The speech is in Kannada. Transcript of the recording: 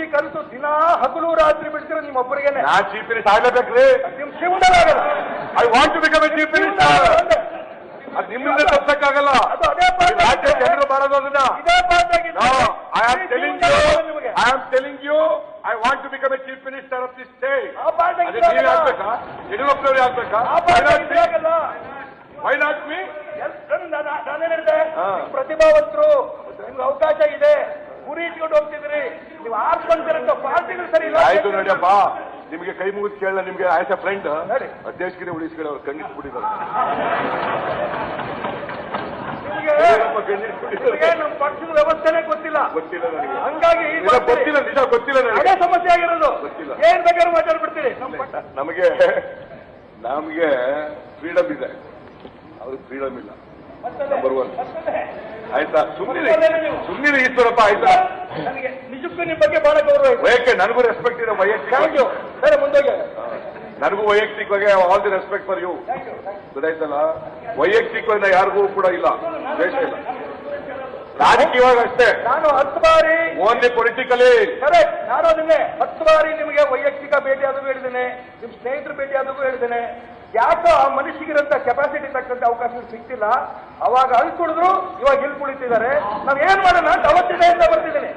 ಬುದ್ಧಿ ಕಲಿತು ದಿನ ಹಗಲು ರಾತ್ರಿ ಬಿಡ್ತೀರ ನಿಮ್ಮೊಬ್ಬರಿಗೇನೆ. ನಾ ಚೀಫ್ ಮಿನಿಸ್ಟರ್ ಆಗ್ಲೇಬೇಕ್ರಿ. ನಿಮ್ ಶಿವನಲ್ಲಾಗಲ್ಲ. I want to become a chief minister. ಅದು ನಿಮ್ಮಿಂದ ತಪ್ಸಕ್ಕಾಗಲ್ಲ. ಅದು ಅದೇ ಪಾಠ. ರಾಜ್ಯ ಜನರು ಮಾಡೋದು ಅದನ್ನ. ಇದೇ ಪಾಠ ಆಗಿತ್ತು. I am telling you I want to become a chief minister of this state. ಆ ಪಾಠ ಅದೇ ನೀವೇ ಆಗ್ಬೇಕಾ? ಯಡಿಯೂರಪ್ಪನವ್ರು ಆಗ್ಬೇಕಾ? ಆ ಪಾಠ ಆಗಲ್ಲ. Why not me? ನಾನೇನ್ ಹೇಳಿದೆ, ಪ್ರತಿಭಾವಂತರು, ನಿಮ್ಗೆ ಅವಕಾಶ ಇದೆ, ಗುರಿ ಇಟ್ಕೊಂಡು ಹೋಗ್ತಿದ್ರಿ, ನೀವು ಆರ್ಸ್ಕೊಂಡ್ತಿರೋ ಪಾರ್ಟಿಗಳು ಸರಿ ಇಲ್ಲ. ಆಯ್ತು ನೋಡಿಯಪ್ಪ, ನಿಮಗೆ ಕೈ ಮುಗಿದು ಕೇಳಲ್ಲ. ನಿಮ್ಗೆ ಆಯ್ತಾ ಫ್ರೆಂಡ್ ಅಧ್ಯಕ್ಷಗಿರಿ ಉಳಿಸ್ಕಡೆ ಅವ್ರು ಖಂಡಿಸ್ಬಿಟ್ಟಿದ್ದಾರೆ. ನಮ್ಮ ಪಕ್ಷದ ವ್ಯವಸ್ಥೆನೇ ಗೊತ್ತಿಲ್ಲ ನನಗೆ. ಹಂಗಾಗಿ ಗೊತ್ತಿಲ್ಲ, ನಿಜ ಗೊತ್ತಿಲ್ಲ ನನಗೆ. ಅದೇ ಸಮಸ್ಯೆ ಆಗಿರೋದು. ಗೊತ್ತಿಲ್ಲ. ಏನ್ ಬೇಕಾದ್ರೂ ಮಾತಾಡ್ಬಿಡ್ತೀರಿ. ನಮಗೆ ಫ್ರೀಡಮ್ ಇದೆ, ಅವ್ರಿಗೆ ಫ್ರೀಡಮ್ ಇಲ್ಲ. ನಂಬರ್ 1 ಆಯ್ತಾ? ಸುಮ್ಮನೆ ಈಶ್ವರಪ್ಪ ಆಯ್ತಾ? ನನಗೆ ನಿಜಕ್ಕೂ ನಿಮ್ ಬಗ್ಗೆ ಬಹಳ ಗೌರವ ಇದೆ. ವೈಯಕ್ತಿಕ ನನಗೂ ರೆಸ್ಪೆಕ್ಟ್ ಇದೆ. ವೈಯಕ್ತಿಕ ಸರಿ, ಮುಂದೋಗಿ. ನನಗೂ ವೈಯಕ್ತಿಕವಾಗಿ all the respect for you. ಗೊತ್ತಾಯ್ತಲ್ಲ? ವೈಯಕ್ತಿಕವಾಗಿ ಯಾರಿಗೂ ಕೂಡ ಇಲ್ಲ, ದ್ವೇಷ ಇಲ್ಲ. ರಾಜಕೀಯವಾಗಿ ಅಷ್ಟೇ. ನಾನು 10 ಬಾರಿ ಓನ್ಲಿ ಪೊಲಿಟಿಕಲಿ. ಕರೆಕ್ಟ್. ನಾನು ಅದನ್ನೇ 10 ಬಾರಿ ನಿಮಗೆ ವೈಯಕ್ತಿಕ ಭೇಟಿ ಆದರೂ ಹೇಳಿದ್ದೇನೆ, ನಿಮ್ ಸ್ನೇಹಿತರ ಭೇಟಿ ಆದರೂ ಹೇಳಿದ್ದೇನೆ. ಯಾಕೋ ಆ ಮನುಷ್ಯಗಿರಂತ ಕೆಪಾಸಿಟಿ ತಕ್ಕಂತ ಅವಕಾಶ ಸಿಗ್ತಿಲ್ಲ. ಅವಾಗ ಅಲ್ಲಿ ಕುಡಿದ್ರು, ಇವಾಗ ಇಲ್ಲಿ ಕುಳಿತಿದ್ದಾರೆ. ನಾವ್ ಏನ್ ಮಾಡೋಣ ಅಂತ ಅವತ್ತಿನ ಬರ್ತಿದ್ದೇನೆ.